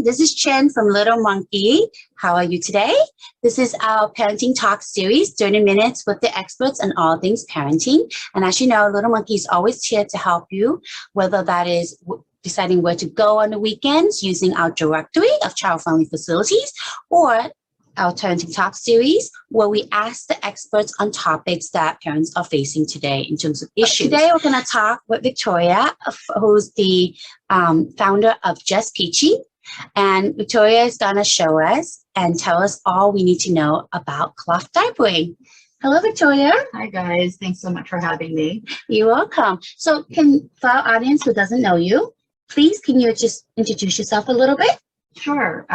everyone. This is Chen from Little Monkey. How are you today? This is our Parenting Talk series, 30 minutes with the experts on all things parenting. And as you know, Little Monkey is always here to help you, whether that is deciding where to go on the weekends using our directory of child-friendly facilities, or our Parenting Talk series, where we ask the experts on topics that parents are facing today in terms of issues. Today, we're going to talk with Victoria, who's the founder of Just Peachy. And Victoria is going to show us and tell us all we need to know about cloth diapering. Hello, Victoria. Hi, guys. Thanks so much for having me. You're welcome. So for our audience who doesn't know you, please, can you just introduce yourself a little bit? Sure.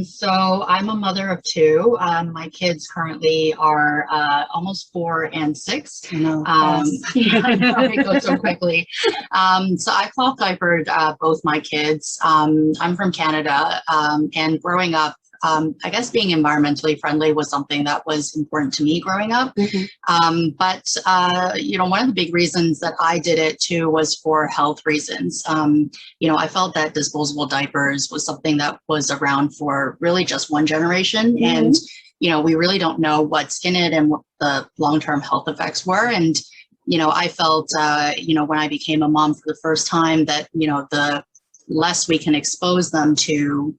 So I'm a mother of two. My kids currently are almost 4 and 6. No, It goes so quickly. So I cloth diapered both my kids. I'm from Canada, and growing up, I guess being environmentally friendly was something that was important to me growing up. But one of the big reasons that I did it too was for health reasons. I felt that disposable diapers was something that was around for really just one generation. And, we really don't know what's in it and what the long-term health effects were. And, I felt, when I became a mom for the first time that, the less we can expose them to,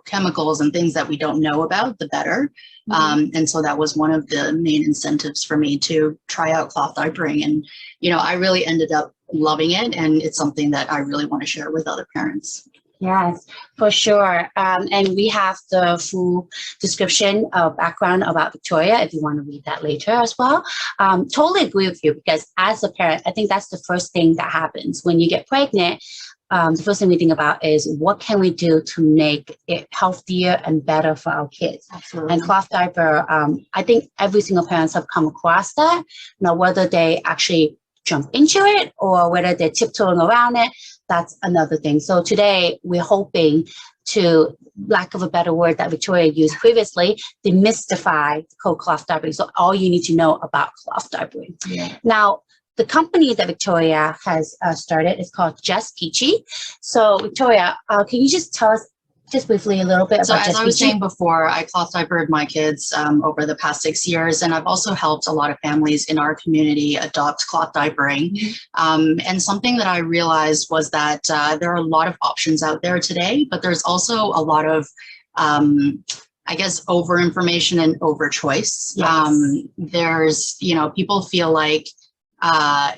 chemicals and things that we don't know about, the better. And so that was one of the main incentives for me to try out cloth diapering. And, I really ended up loving it. And it's something that I really want to share with other parents. Yes, for sure. And we have the full description of background about Victoria if you want to read that later as well. Totally agree with you, because as a parent, I think that's the first thing that happens when you get pregnant. The first thing we think about is what can we do to make it healthier and better for our kids. Absolutely. And cloth diaper, I think every single parents have come across that. Now, whether they actually jump into it or whether they're tiptoeing around it, that's another thing. So today we're hoping to, lack of a better word that Victoria used previously, demystify cloth diapering. So all you need to know about cloth diapering. Yeah. Now, the company that Victoria has started is called Just Peachy. So Victoria, can you just tell us just briefly a little bit about Just Peachy? So as I was saying before, I cloth diapered my kids over the past 6 years, and I've also helped a lot of families in our community adopt cloth diapering. And something that I realized was that there are a lot of options out there today, but there's also a lot of I guess over information and over choice. Yes. There's, people feel like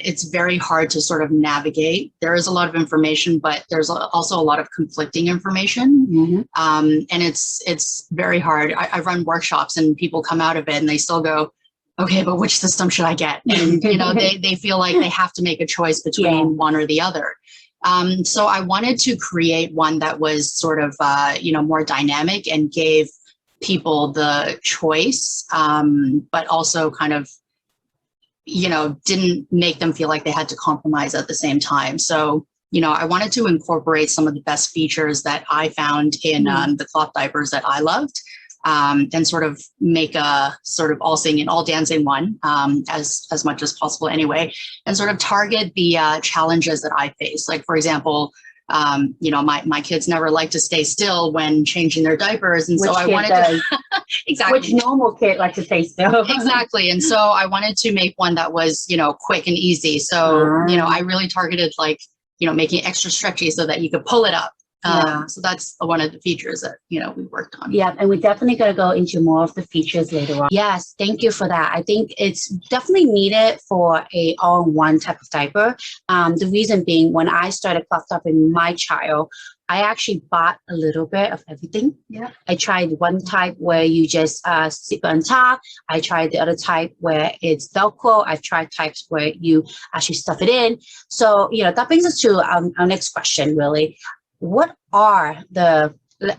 it's very hard to sort of navigate. There is a lot of information, but there's also a lot of conflicting information. And it's very hard. I run workshops and people come out of it and they still go, okay, but which system should I get? And, they feel like they have to make a choice between one or the other. So I wanted to create one that was sort of, more dynamic and gave people the choice, but also kind of, didn't make them feel like they had to compromise at the same time. So, I wanted to incorporate some of the best features that I found in the cloth diapers that I loved, and sort of make a sort of all singing, all dancing one, as much as possible anyway, and sort of target the challenges that I face. Like, for example, my kids never like to stay still when changing their diapers. And so I wanted to, exactly. Which normal kid like to stay still. Exactly. And so I wanted to make one that was, quick and easy. So, I really targeted making it extra stretchy so that you could pull it up. So that's one of the features that, we worked on. Yeah, and we're definitely going to go into more of the features later on. Yes, thank you for that. I think it's definitely needed for a all-in-one type of diaper. The reason being, when I started cloth diapering my child, I actually bought a little bit of everything. Yeah. I tried one type where you just zip on top. I tried the other type where it's Velcro. I've tried types where you actually stuff it in. So, that brings us to our next question, really. What are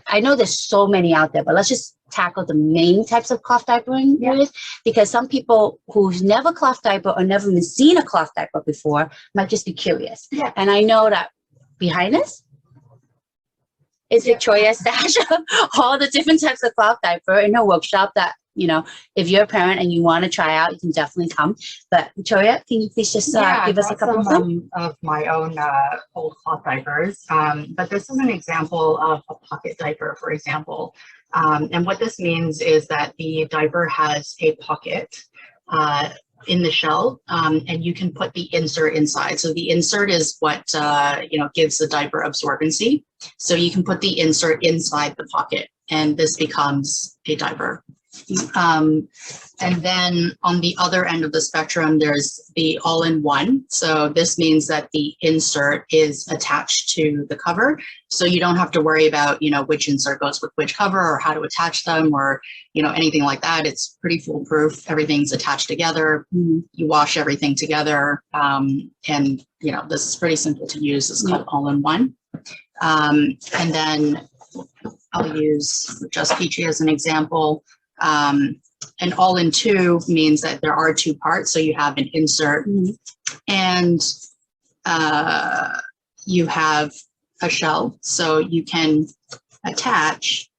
I know there's so many out there, but let's just tackle the main types of cloth diapering with, because some people who's never cloth diaper or never even seen a cloth diaper before might just be curious. Yeah. And I know that behind us is Victoria's stash of all the different types of cloth diaper in her workshop that you know, if you're a parent and you want to try out, you can definitely come. But Victoria, can you please just give us a couple of them? Of my own old cloth diapers. But this is an example of a pocket diaper, for example. And what this means is that the diaper has a pocket in the shell, and you can put the insert inside. So the insert is what gives the diaper absorbency. So you can put the insert inside the pocket, and this becomes a diaper. And then on the other end of the spectrum, there's the all-in-one. So this means that the insert is attached to the cover. So you don't have to worry about, which insert goes with which cover or how to attach them or, anything like that. It's pretty foolproof. Everything's attached together. You wash everything together. And, this is pretty simple to use. It's called all-in-one. And then I'll use just Peachy as an example. And all-in-two means that there are two parts. So you have an insert and you have a shell. So you can attach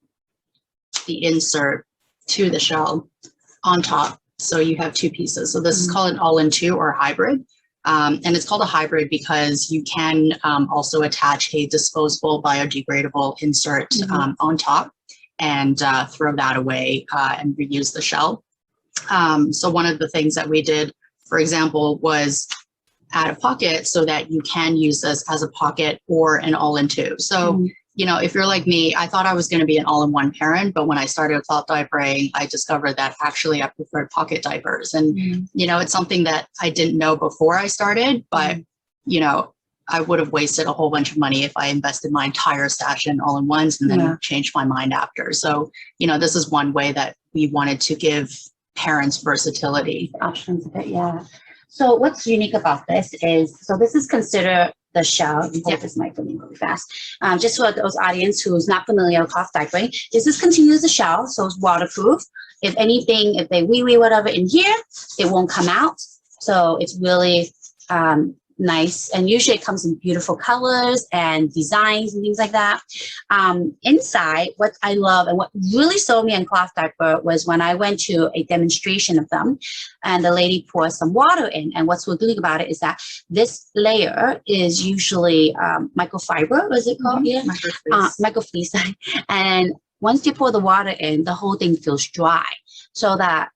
the insert to the shell on top. So you have two pieces. So this is called an all-in-two or hybrid. And it's called a hybrid because you can also attach a disposable biodegradable insert on top and throw that away and reuse the shell. So one of the things that we did, for example, was add a pocket so that you can use this as a pocket or an all-in-two. So, if you're like me, I thought I was going to be an all-in-one parent, but when I started cloth diapering, I discovered that actually I preferred pocket diapers. And, it's something that I didn't know before I started, but, I would have wasted a whole bunch of money if I invested my entire stash in all-in-ones and then changed my mind after. So, this is one way that we wanted to give parents versatility. Options of it, yeah. So what's unique about this is, so this is considered the shell. You hold this mic for me really fast. Just for those audience who's not familiar with cloth diapering, this is continuous the shell, so it's waterproof. If anything, if they wee whatever in here, it won't come out. So it's really nice, and usually it comes in beautiful colors and designs and things like that. Inside, what I love and what really sold me on cloth diaper was when I went to a demonstration of them and the lady poured some water in, and what's really good about it is that this layer is usually microfiber, what is it called? Microfleece. And once you pour the water in, the whole thing feels dry, so that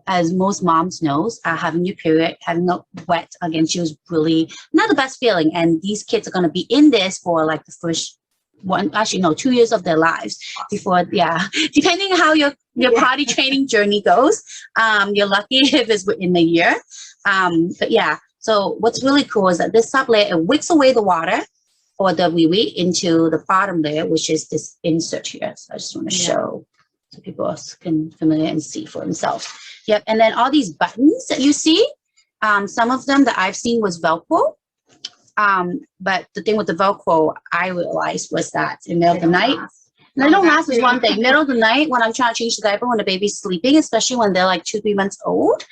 as most moms knows, having your period, having a wet against you is really not the best feeling. And these kids are going to be in this for like the first 2 years of their lives before, depending how your potty training journey goes. You're lucky if it's within a year. But yeah, so what's really cool is that this top layer, it wicks away the water or the wee into the bottom layer, which is this insert here. So I just want to show so people can familiar and see for themselves. Yep, and then all these buttons that you see, some of them that I've seen was Velcro. But the thing with the Velcro, I realized was that in the middle of the night, they don't last is one thing. Middle of the night when I'm trying to change the diaper when the baby's sleeping, especially when they're like 2-3 months old,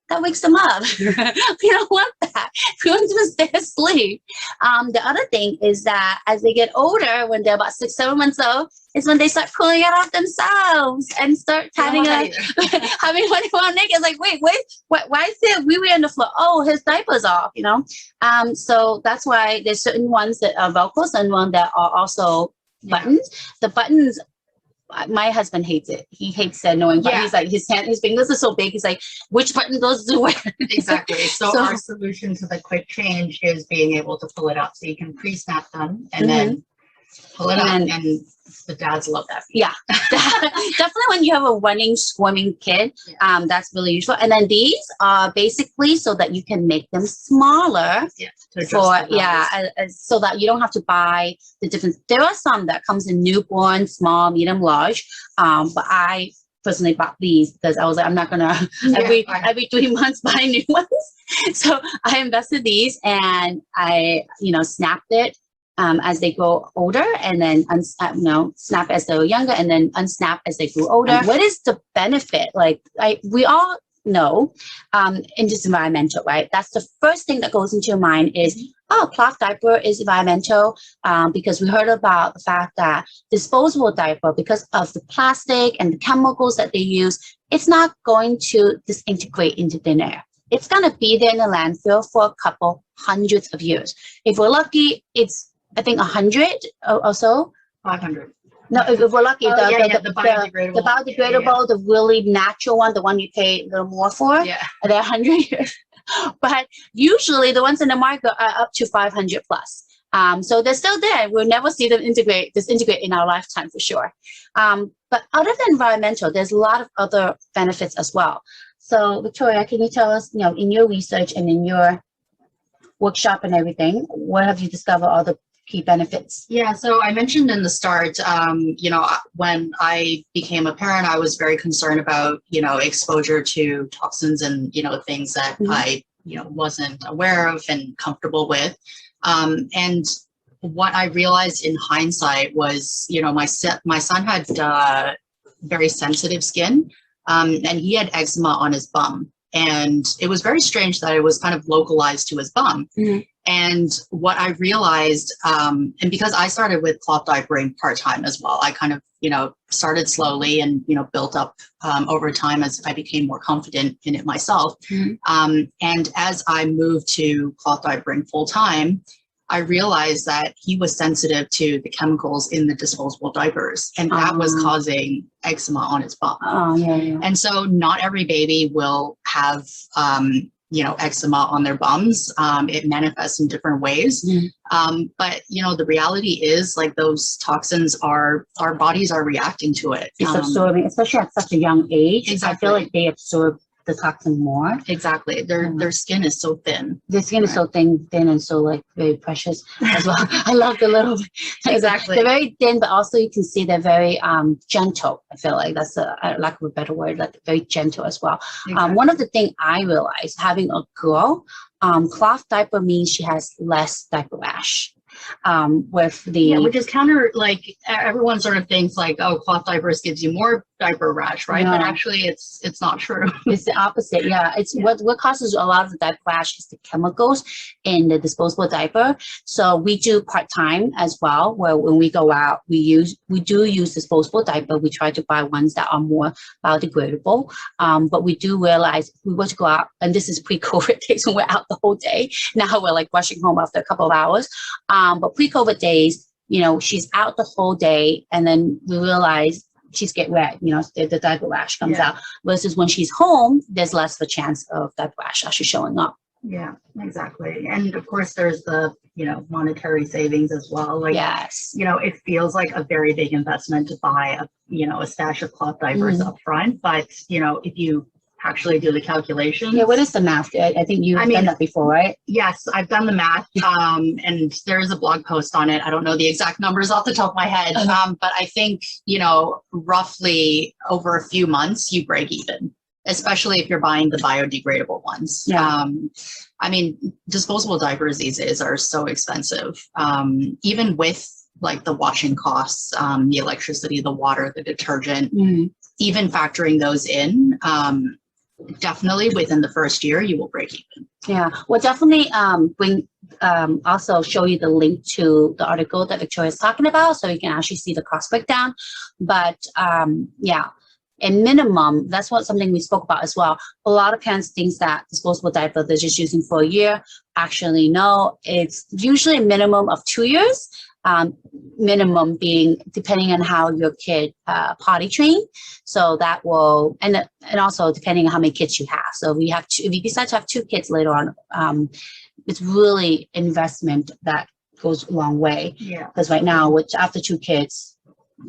that wakes them up. We don't want that. We want them to stay asleep. The other thing is that as they get older, when they're about 6-7 months old, is when they start pulling it off themselves and start having when they want naked. It's like, wait, why is there wee on the floor? Oh, his diaper's off, So that's why there's certain ones that are Velcro and one that are also buttons. The buttons, my husband hates it. He hates knowing buttons. He's like, his fingers are so big. He's like, which button goes to where? Exactly. So our solution to the quick change is being able to pull it up. So you can pre-snap them and then pull it up, and the dads love that feature. Yeah, definitely when you have a running, squirming kid, that's really useful. And then these are basically so that you can make them smaller so that you don't have to buy the different. There are some that comes in newborn, small, medium, large, but I personally bought these because I was like, I'm not gonna every 3 months buy new ones. So I invested these, and I snapped it as they grow older, and then snap as they're younger, and then unsnap as they grew older. What is the benefit? Like we all know in this environmental, right? That's the first thing that goes into your mind is oh, cloth diaper is environmental because we heard about the fact that disposable diaper, because of the plastic and the chemicals that they use, it's not going to disintegrate into thin air. It's going to be there in the landfill for a couple hundreds of years. If we're lucky, it's, I think, 100 or so. 500. No, if we're lucky, the biodegradable. The biodegradable, the really natural one, the one you pay a little more for, they're 100 years. But usually the ones in the market are up to 500 plus. So they're still there. We'll never see them disintegrate in our lifetime for sure. But other than environmental, there's a lot of other benefits as well. So Victoria, can you tell us, in your research and in your workshop and everything, what have you discovered all the key benefits? Yeah, so I mentioned in the start, when I became a parent, I was very concerned about, exposure to toxins and, things that I, wasn't aware of and comfortable with. And what I realized in hindsight was, my son had very sensitive skin, and he had eczema on his bum. And it was very strange that it was kind of localized to his bum. And what I realized, and because I started with cloth diapering part-time as well, I kind of, started slowly and, built up over time as I became more confident in it myself. And as I moved to cloth diapering full-time, I realized that he was sensitive to the chemicals in the disposable diapers, and that was causing eczema on his bum. And so not every baby will have, eczema on their bums. It manifests in different ways. But, the reality is, like, those toxins our bodies are reacting to it. It's absorbing, especially at such a young age. Exactly. I feel like they absorb the toxin more. Exactly. Their skin is so thin. Their skin is so thin and so like very precious as well. I love the little. Exactly. They're very thin, but also you can see they're very gentle. I feel like that's a lack of a better word, like very gentle as well. Exactly. One of the things I realized having a girl, cloth diaper means she has less diaper rash. With the which is counter, like, everyone sort of thinks like, oh, cloth diapers gives you more diaper rash, right? But actually it's not true. It's the opposite. What causes a lot of the diaper rash is the chemicals in the disposable diaper. So we do part-time as well, where when we go out, we do use disposable diaper. We try to buy ones that are more biodegradable. But we do realize if we were to go out, and this is pre-COVID days when we're out the whole day. Now we're like rushing home after a couple of hours. But pre-COVID days, she's out the whole day, and then we realize she's get wet, the diaper rash comes out. Versus when she's home, there's less of a chance of diaper rash actually showing up. Yeah, exactly. And of course, there's the, monetary savings as well. Like, it feels like a very big investment to buy a stash of cloth diapers up front. But, if you actually do the calculation. What is the math? I think you've done that before, right? Yes, I've done the math, and there is a blog post on it. I don't know the exact numbers off the top of my head, but I think, roughly over a few months, you break even, especially if you're buying the biodegradable ones. Disposable diapers these days are so expensive, even with like the washing costs, the electricity, the water, the detergent, even factoring those in, definitely within the first year, you will break even. We'll definitely also show you the link to the article that Victoria is talking about, so you can actually see the cost breakdown. But in minimum, that's something we spoke about as well. A lot of parents think that disposable diaper they're just using for a year. Actually, no, it's usually a minimum of 2 years. Minimum being depending on how your kid potty train. So that will, and also depending on how many kids you have. So if you decide to have 2 kids later on, it's really investment that goes a long way. Because right now, after 2 kids,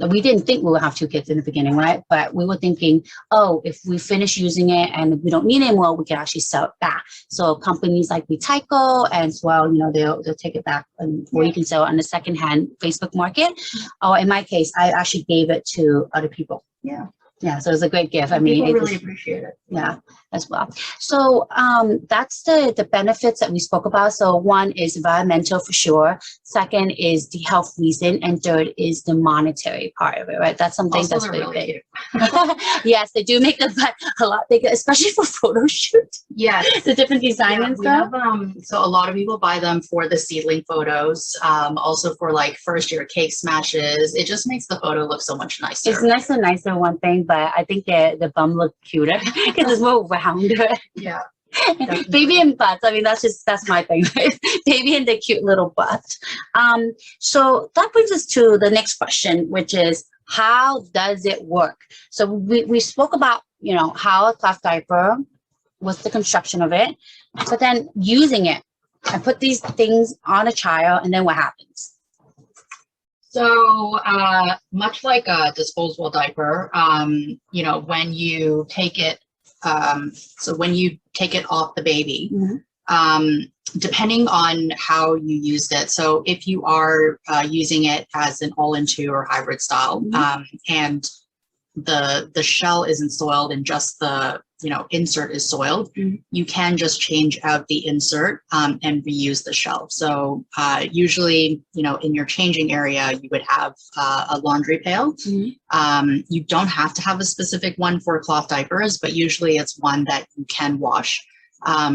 we didn't think we would have 2 kids in the beginning, right? But we were thinking, oh, if we finish using it and we don't need it anymore, we can actually sell it back. So companies like Recycle as well, they'll take it back, or you can sell it on the secondhand Facebook market. Or in my case, I actually gave it to other people. Yeah, so it's a great gift. I And mean, people it really just, appreciate it. yeah, as well. So that's the benefits that we spoke about. So one is environmental for sure. Second is the health reason, and third is the monetary part of it, right? That's something Also, that's they're very really big. cute. Yes, they do make the butt a lot bigger, especially for photo shoot. Yes. The different design and We stuff. have, so a lot of people buy them for the seedling photos, also for like first year cake smashes. It just makes the photo look so much nicer. It's nicer, one thing, but I think the bum look cuter because it's more rounder. Yeah. Baby and butts. I mean, that's my thing, right? Baby and the cute little butt. So that brings us to the next question, which is how does it work? So we spoke about, you know, how a cloth diaper, what's the construction of it, but then using it. I put these things on a child, and then what happens? So much like a disposable diaper, you know, when you take it, when you take it off the baby, depending on how you used it. So if you are using it as an all-into or hybrid style, and the shell isn't soiled and just the insert is soiled, you can just change out the insert and reuse the shell. So usually, in your changing area, you would have a laundry pail. You don't have to have a specific one for cloth diapers, but usually it's one that you can wash.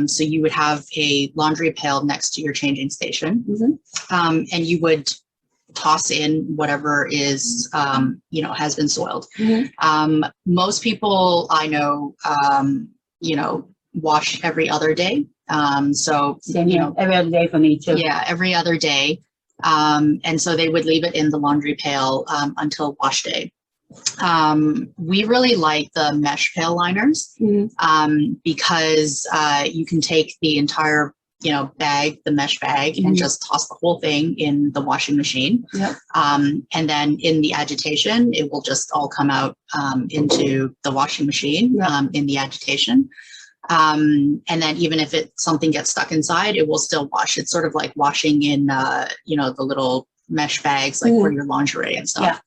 So you would have a laundry pail next to your changing station, and you would toss in whatever is, has been soiled. Most people I know, wash every other day. So, every other day for me too. Yeah, every other day. And so they would leave it in the laundry pail until wash day. We really like the mesh pail liners because you can take the entire bag, the mesh bag, and just toss the whole thing in the washing machine. And then in the agitation, it will just all come out into the washing machine in the agitation. And then even if something gets stuck inside, it will still wash. It's sort of like washing in, the little mesh bags, like for your lingerie and stuff.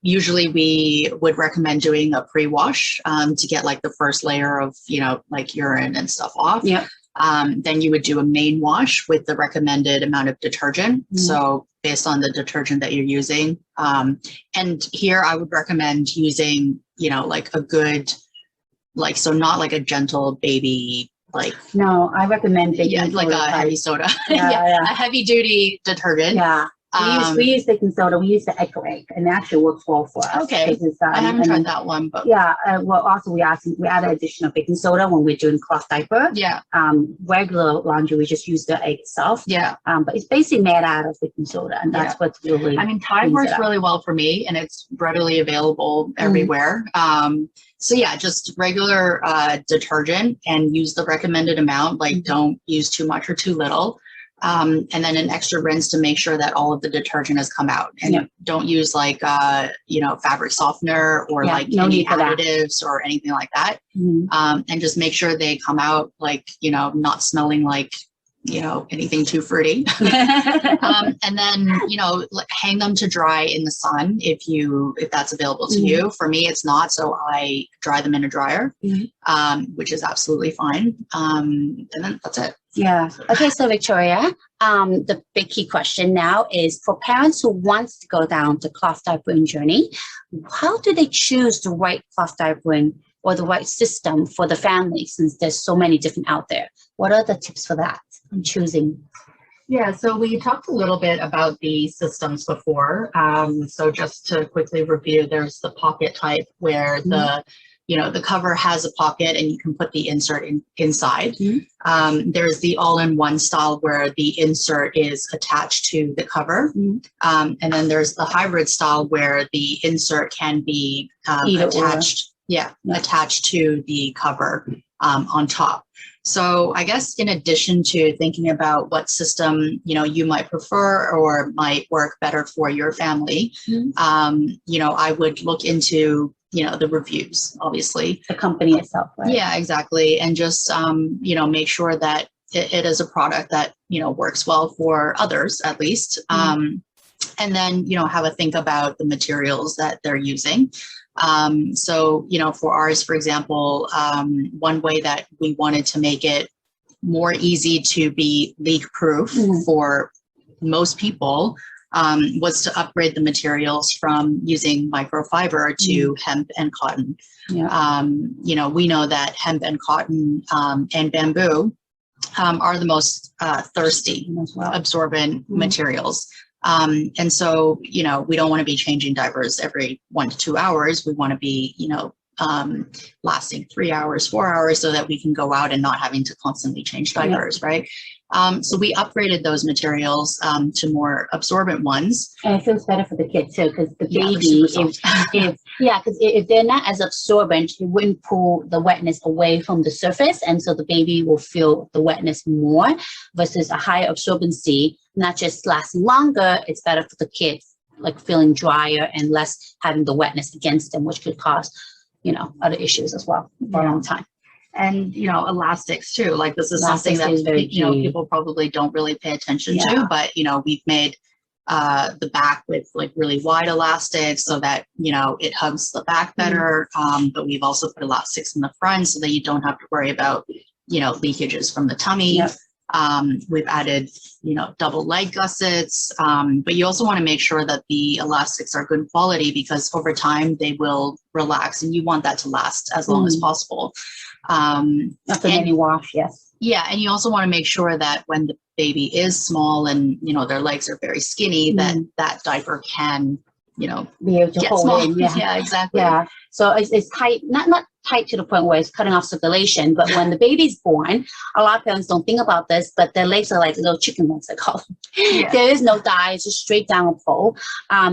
Usually we would recommend doing a pre-wash to get like the first layer of, like urine and stuff off. Then you would do a main wash with the recommended amount of detergent. So based on the detergent that you're using. And here I would recommend using, like a good, so not like a gentle baby, no, I recommend baking like a heavy soda. A heavy duty detergent. We use baking soda. We use the egg, and it actually works well for us. Okay, I haven't tried that one, but also we add additional baking soda when we're doing cloth diaper. Regular laundry we just use the egg itself. But it's basically made out of baking soda, and that's what's really. I mean, Tide works really well for me, and it's readily available everywhere. So just regular detergent, and use the recommended amount. Like, don't use too much or too little. And then an extra rinse to make sure that all of the detergent has come out, and don't use like, fabric softener or any additives or anything like that. And just make sure they come out like, not smelling like, anything too fruity. And then, hang them to dry in the sun if that's available to you. For me, it's not. So I dry them in a dryer, which is absolutely fine. And then that's it. Okay, so Victoria, the big key question now is for parents who wants to go down the cloth diapering journey, how do they choose the right cloth diapering or the right system for the family, since there's so many different out there? What are the tips for that in choosing? So we talked a little bit about the systems before. So just to quickly review, there's the pocket type where the cover has a pocket and you can put the insert inside. There's the all-in-one style where the insert is attached to the cover. And then there's the hybrid style where the insert can be attached to the cover on top. So I guess in addition to thinking about what system, you might prefer or might work better for your family, I would look into the reviews, obviously. The company itself, right? Yeah, exactly. And just, make sure that it is a product that, works well for others, at least. And then, have a think about the materials that they're using. So, for ours, for example, one way that we wanted to make it more easy to be leak proof for most people was to upgrade the materials from using microfiber to hemp and cotton. Yeah. We know that hemp and cotton and bamboo are the most thirsty, absorbent materials. And so, we don't want to be changing diapers every 1 to 2 hours. We want to be, lasting 3 hours, 4 hours so that we can go out and not having to constantly change diapers, right? So we upgraded those materials to more absorbent ones. And it feels better for the kid too, because the baby, if they're not as absorbent, it wouldn't pull the wetness away from the surface. And so the baby will feel the wetness more versus a higher absorbency, not just lasting longer, it's better for the kids, like feeling drier and less having the wetness against them, which could cause, other issues as well for a long time. And, elastics too, like this is Elastics something that, very people probably don't really pay attention to, but, we've made the back with like really wide elastics so that, it hugs the back better. But we've also put elastics in the front so that you don't have to worry about, leakages from the tummy. Yep. We've added, double leg gussets, but you also want to make sure that the elastics are good quality because over time they will relax and you want that to last as long as possible. After any wash, yes. Yeah, and you also want to make sure that when the baby is small and, their legs are very skinny, that diaper can, be able to hold in. Yeah, exactly. Yeah, so it's tight, not tight to the point where it's cutting off circulation, but when the baby's born, a lot of parents don't think about this, but their legs are like little chicken legs, I call them. Yeah. There is no dye, it's just straight down a pole.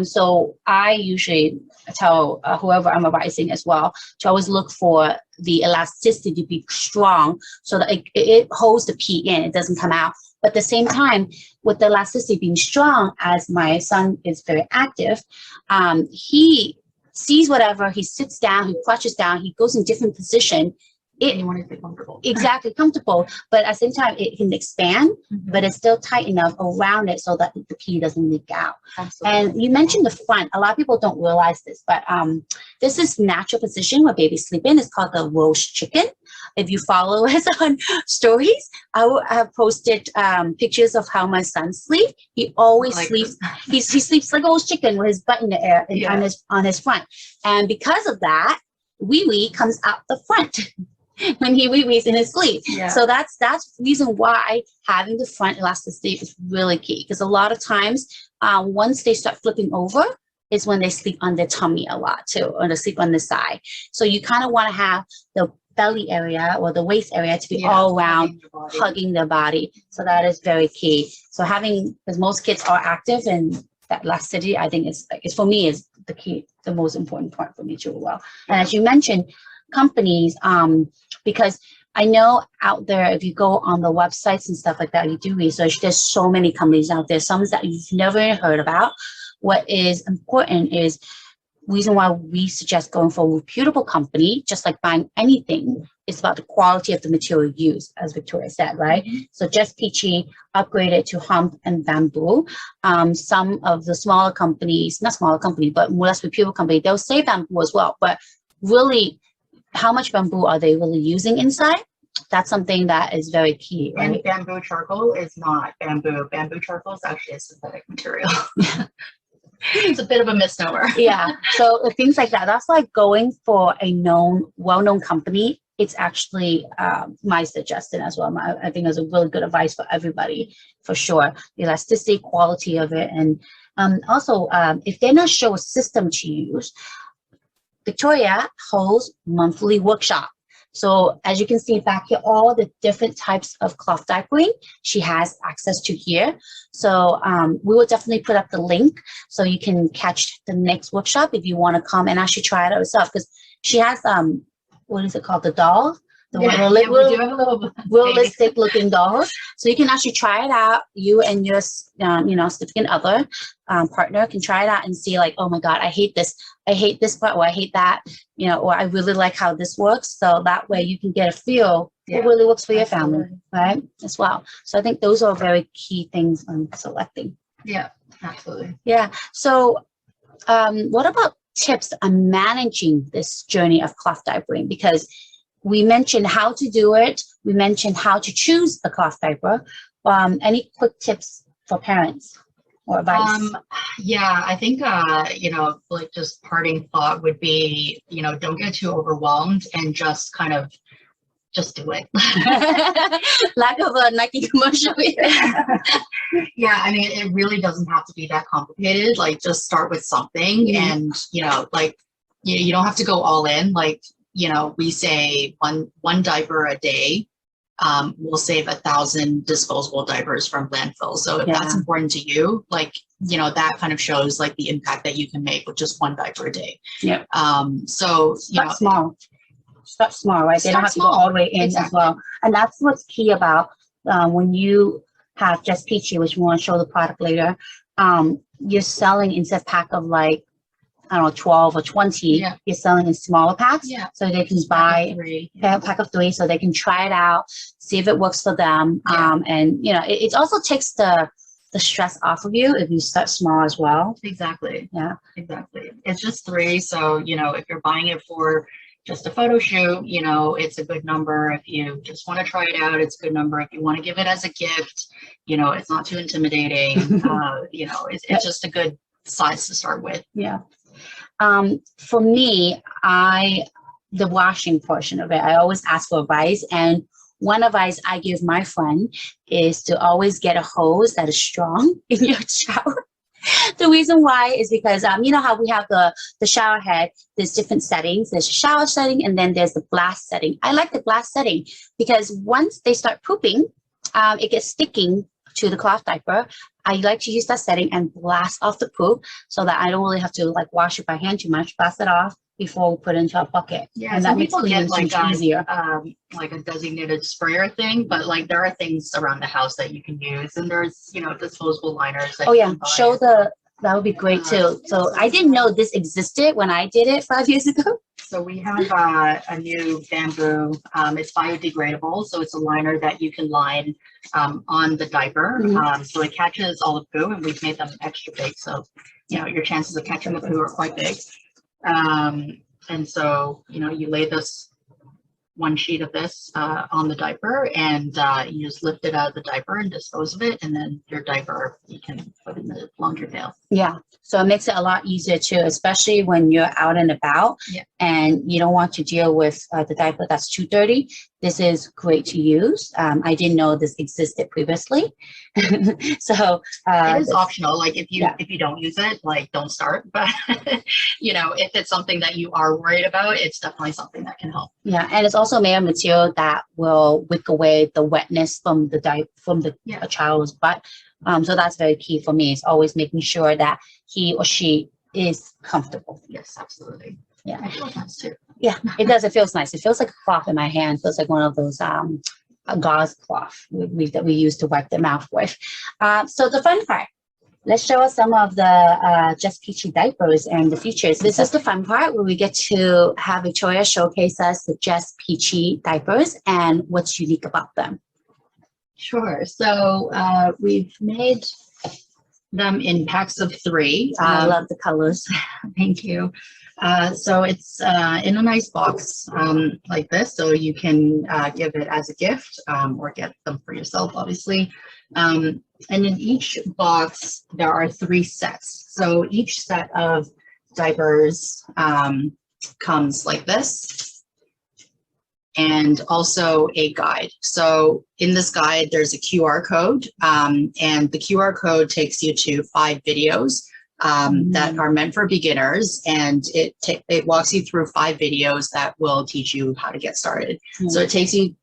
So I usually tell whoever I'm advising as well to always look for the elasticity to be strong so that it holds the pee in, it doesn't come out. But at the same time, with the elasticity being strong, as my son is very active, he sees whatever, he sits down, he crouches down, he goes in different position. You want it to be comfortable. Exactly, comfortable. But at the same time, it can expand, but it's still tight enough around it so that the pee doesn't leak out. Absolutely. And you mentioned the front. A lot of people don't realize this, but this is natural position where babies sleep in. It's called the roast chicken. If you follow us on stories, I have posted pictures of how my son sleeps. He always sleeps. He sleeps like a roast chicken with his butt in the air on his front. And because of that, wee-wee comes out the front when he wee-wees in his sleep. Yeah. So that's the reason why having the front elasticity is really key. Because a lot of times, once they start flipping over, is when they sleep on their tummy a lot too, or they sleep on the side. So you kind of want to have the belly area or the waist area to be all around, hugging their body. So that is very key. So because most kids are active, and that elasticity, I think is for me is the key, the most important part for me too. Well, and as you mentioned, companies, because I know out there, if you go on the websites and stuff like that, you do research, there's so many companies out there, some that you've never heard about. What is important is reason why we suggest going for a reputable company, just like buying anything, is about the quality of the material used, as Victoria said, right? So Just Peachy upgraded to hemp and bamboo. Some of the smaller companies, not smaller companies, but more or less reputable companies, they'll say bamboo as well, but really, how much bamboo are they really using inside? That's something that is very key, right? And bamboo charcoal is not bamboo. Bamboo charcoal is actually a synthetic material. It's a bit of a misnomer. Yeah. So things like that. That's like going for a well-known company. It's actually my suggestion as well. I think it's a really good advice for everybody, for sure. The elasticity, quality of it, and also if they're not sure a system to use, Victoria holds monthly workshop. So as you can see back here, all the different types of cloth diapering she has access to here. So we will definitely put up the link so you can catch the next workshop if you want to come and actually try it out yourself, because she has what is it called, the doll, the realistic looking dolls. So you can actually try it out. You and your significant other partner can try it out and see, like, oh my God, I hate this part, or I hate that, or I really like how this works. So that way you can get a feel what really works for your family, right, as well. So I think those are very key things on selecting. Yeah. Absolutely. Yeah. So what about tips on managing this journey of cloth diapering? Because we mentioned how to do it. We mentioned how to choose a cloth diaper. Any quick tips for parents or advice? Yeah, I think, like just parting thought would be, don't get too overwhelmed and just kind of just do it. Lack of a Nike commercial. Yeah, I mean, it really doesn't have to be that complicated. Like, just start with something, and like, you don't have to go all in. Like, we say one diaper a day will save 1,000 disposable diapers from landfill. So if that's important to you, like, that kind of shows like the impact that you can make with just one diaper a day. Yeah. So start small. Start small, right? They don't have to go all the way in as well. And that's what's key about when you have Just Peachy, which we want to show the product later. You're selling instead of pack of like, I don't know, 12 or 20, you're selling in smaller packs. Yeah. So they can buy a pack of 3 so they can try it out, see if it works for them. And, it also takes the stress off of you if you start small as well. Exactly. Yeah. Exactly. It's just 3. So, if you're buying it for just a photo shoot, it's a good number. If you just want to try it out, it's a good number. If you want to give it as a gift, it's not too intimidating. It's just a good size to start with. Yeah. For me, the washing portion of it, I always ask for advice. And one advice I give my friend is to always get a hose that is strong in your shower. The reason why is because, you know how we have the shower head, there's different settings. There's a shower setting and then there's the blast setting. I like the blast setting because once they start pooping, it gets sticking to the cloth diaper. I like to use that setting and blast off the poop so that I don't really have to like wash it by hand too much, blast it off before we put it into a bucket. Yeah, and some that makes people get cleaning much easier. Like a designated sprayer thing, but like there are things around the house that you can use, and there's disposable liners. That you can buy. Show that would be great too. So I didn't know this existed when I did it 5 years ago. So we have a new bamboo. It's biodegradable, so it's a liner that you can line on the diaper. So it catches all the poo, and we've made them extra big, so your chances of catching the poo are quite big. And so you lay this one sheet of this on the diaper, and you just lift it out of the diaper and dispose of it, and then your diaper you can put in the laundry pail. Yeah, so it makes it a lot easier too, especially when you're out and about and you don't want to deal with the diaper that's too dirty. This is great to use. I didn't know this existed previously. So it is optional. Like if you don't use it, like don't start. But if it's something that you are worried about, it's definitely something that can help. Yeah, and it's also made of material that will wick away the wetness from a child's butt. So that's very key for me. It's always making sure that he or she is comfortable. Yes, absolutely. Yeah, I feel nice too. Yeah, it does. It feels nice. It feels like a cloth in my hand. It feels like one of those a gauze cloth that we use to wipe the mouth with. So the fun part. Let's show us some of the Just Peachy diapers and the features. This is the fun part where we get to have Victoria showcase us the Just Peachy diapers and what's unique about them. Sure. So we've made them in packs of 3. I love the colors. Thank you. So it's in a nice box like this, so you can give it as a gift or get them for yourself, obviously. And in each box, there are 3 sets. So each set of diapers comes like this, and also a guide. So in this guide, there's a QR code, and the QR code takes you to 5 videos that are meant for beginners, and it walks you through 5 videos that will teach you how to get started. So it takes you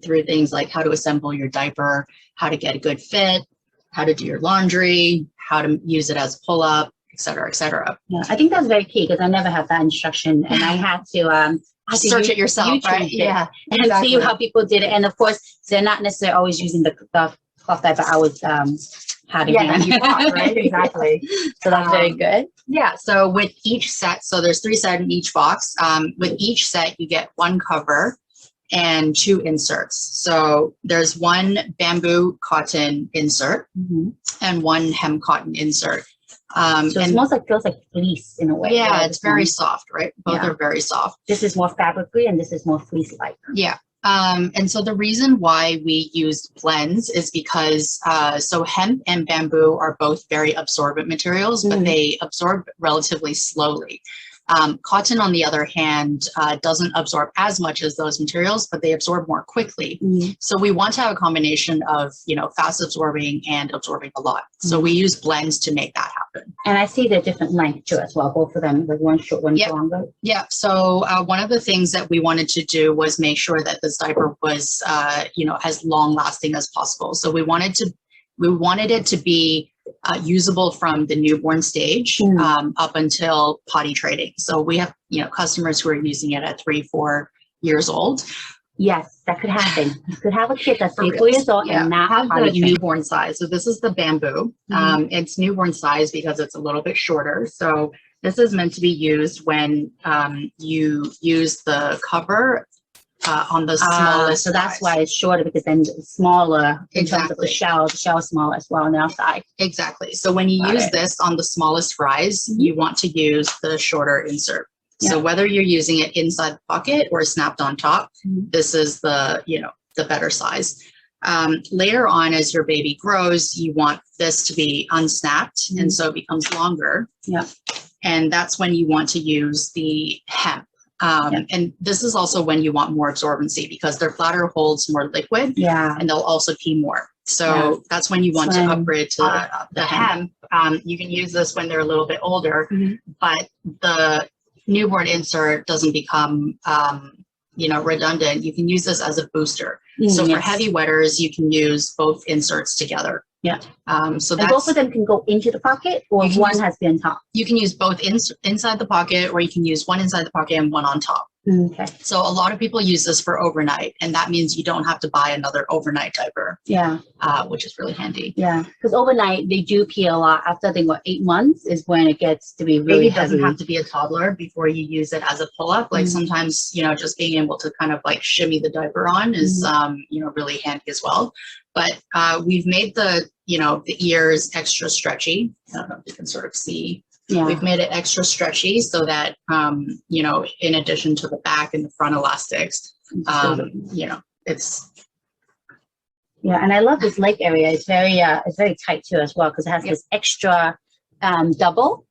through things like how to assemble your diaper, how to get a good fit, how to do your laundry, how to use it as a pull-up, et cetera, et cetera. Yeah, I think that's very key because I never had that instruction, and I had to search it yourself, YouTube right? Yeah, and exactly. See how people did it. And of course, they're not necessarily always using the cloth diaper. I was had you bought, right? Exactly. So that's very good. Yeah. So with each set, so there's 3 sets in each box. With each set, you get 1 cover and 2 inserts. So there's 1 bamboo cotton insert and 1 hemp cotton insert. So it feels like fleece in a way. Yeah, right? it's very soft, right? Both are very soft. This is more fabric-free and this is more fleece-like. Yeah. And so the reason why we use blends is because so hemp and bamboo are both very absorbent materials, but they absorb relatively slowly. Cotton, on the other hand, doesn't absorb as much as those materials, but they absorb more quickly. So we want to have a combination of, fast absorbing and absorbing a lot. So we use blends to make that happen. And I see they're different length too as well, both of them, like one short, one longer. Yeah. So one of the things that we wanted to do was make sure that this diaper was, as long lasting as possible. So we wanted it to be usable from the newborn stage up until potty training. So we have, customers who are using it at 3-4 years old. Yes, that could happen. You could have a kid that's 3-4 years old and not have potty the newborn size. So this is the bamboo. It's newborn size because it's a little bit shorter. So this is meant to be used when you use the cover on the smallest. So that's why it's shorter, because then it's smaller in terms of the shell. The shell is smaller as well on the outside. Exactly. So when you use this on the smallest rise, you want to use the shorter insert. So whether you're using it inside the bucket or snapped on top, this is the better size. Later on, as your baby grows, you want this to be unsnapped, and so it becomes longer. And that's when you want to use the hemp. And this is also when you want more absorbency, because their bladder holds more liquid, and they'll also pee more. So that's when you want to upgrade to the hemp. You can use this when they're a little bit older, but the newborn insert doesn't become redundant. You can use this as a booster. So for heavy wetters, you can use both inserts together. So that's, both of them can go into the pocket, or one has to be on top. You can use both inside the pocket, or you can use one inside the pocket and one on top. Okay. So a lot of people use this for overnight, and that means you don't have to buy another overnight diaper. Which is really handy. Because overnight they do pee a lot. After I think 8 months is when it gets to be really Baby heavy. doesn't have to be a toddler before you use it as a pull-up. Like sometimes, just being able to kind of like shimmy the diaper on is, really handy as well. But we've made the ears extra stretchy. I don't know if you can sort of see. We've made it extra stretchy so that, in addition to the back and the front elastics, it's. And I love this leg area. It's very tight too as well, because it has this extra double.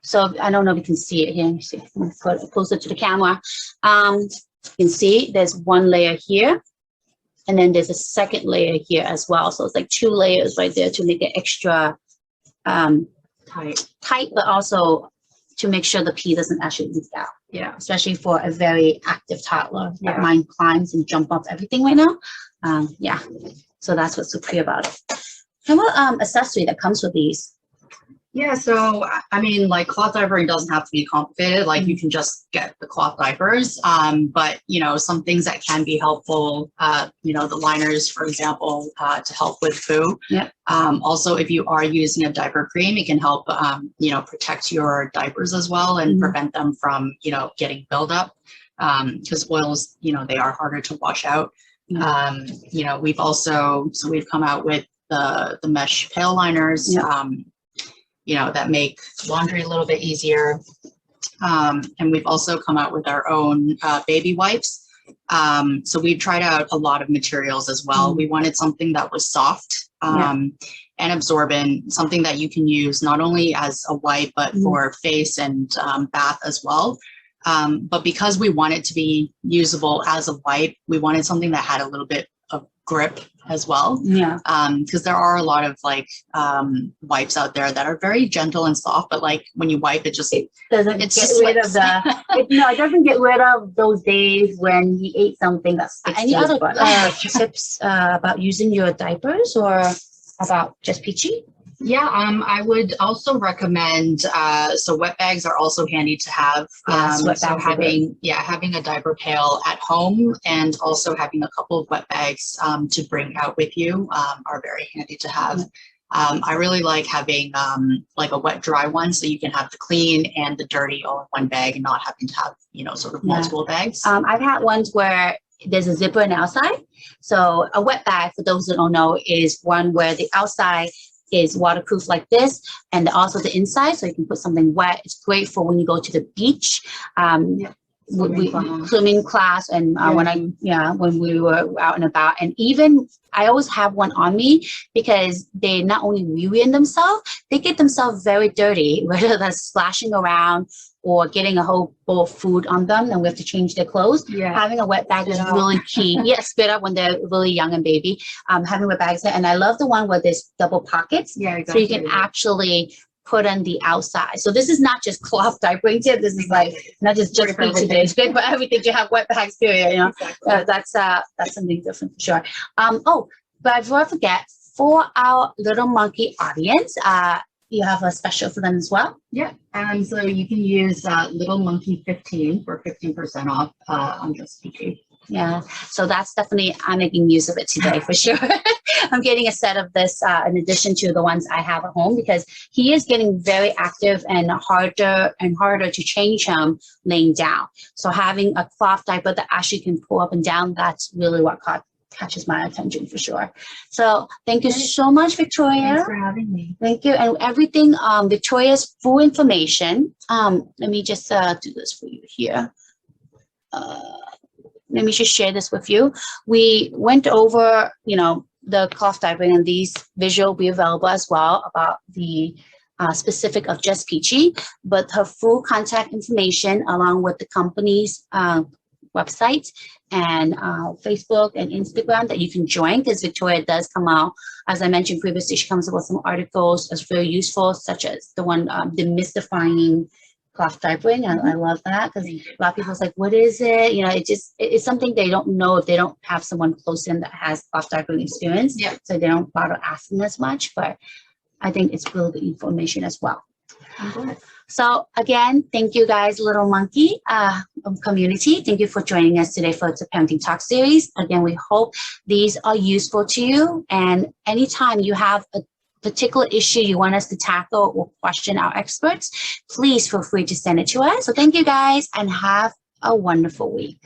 So I don't know if you can see it here. Let me see. I'm gonna put it closer to the camera. You can see there's one layer here, and then there's a second layer here as well. So it's like 2 layers right there to make it extra tight, but also to make sure the pee doesn't actually leak out. Especially for a very active toddler that mine climbs and jump up everything right now. So that's what's so pretty about it. And what accessory that comes with these? So I mean, like, cloth diapering doesn't have to be complicated. Like, you can just get the cloth diapers. But some things that can be helpful, the liners, for example, to help with poo. Also, if you are using a diaper cream, it can help, protect your diapers as well, and prevent them from, getting buildup. Because oils, they are harder to wash out. We've come out with the mesh pail liners. That make laundry a little bit easier. And we've also come out with our own baby wipes. So we've tried out a lot of materials as well. We wanted something that was soft and absorbent, something that you can use not only as a wipe, but for face and bath as well. But because we want it to be usable as a wipe, we wanted something that had a little bit of grip as well. Because there are a lot of wipes out there that are very gentle and soft, but like when you wipe it doesn't get rid of those days when he ate something that sticks. Any other tips about using your diapers, or about just Peachy? I would also recommend, so wet bags are also handy to have. So having a diaper pail at home, and also having a couple of wet bags to bring out with you are very handy to have. I really like having like a wet dry one, so you can have the clean and the dirty all in one bag and not having to have, sort of multiple bags. I've had ones where there's a zipper on the outside. So a wet bag, for those that don't know, is one where the outside is waterproof like this, and also the inside, so you can put something wet. It's great for when you go to the beach. Swimming class, and when we were out and about. And even I always have one on me, because they not only ruin themselves, they get themselves very dirty, whether that's splashing around or getting a whole bowl of food on them, and we have to change their clothes. Having a wet bag is really key. Spit up when they're really young and baby. Having wet bags, and I love the one where there's double pockets, so you can actually put on the outside. So this is not just cloth diapering tip. This is like not just feet today. It's good for everything. You have wet bags period. You know, that's something different for sure. But before I forget, for our little monkey audience, you have a special for them as well. So you can use Little Monkey 15 for 15% off on Just PG. So that's definitely, I'm making use of it today for sure. I'm getting a set of this in addition to the ones I have at home, because he is getting very active and harder to change him laying down. So having a cloth diaper that actually can pull up and down, that's really what catches my attention for sure. So thank you so much, Victoria. Thanks for having me. Thank you. And everything, Victoria's full information. Let me just do this for you here. Let me just share this with you. We went over, the cloth diapering, and these visual will be available as well about the specific of Just Peachy, but her full contact information along with the company's website and Facebook and Instagram that you can join, because Victoria does come out, as I mentioned previously, she comes up with some articles that's very useful, such as the one demystifying cloth diapering. I love that, because a lot of people's like, what is it? It's something they don't know if they don't have someone close in that has cloth diapering experience. So they don't bother asking as much, but I think it's really good information as well. So again, thank you guys, Little Monkey community. Thank you for joining us today for the Parenting Talk series. Again, we hope these are useful to you. And anytime you have a particular issue you want us to tackle or question our experts, please feel free to send it to us. So thank you guys, and have a wonderful week.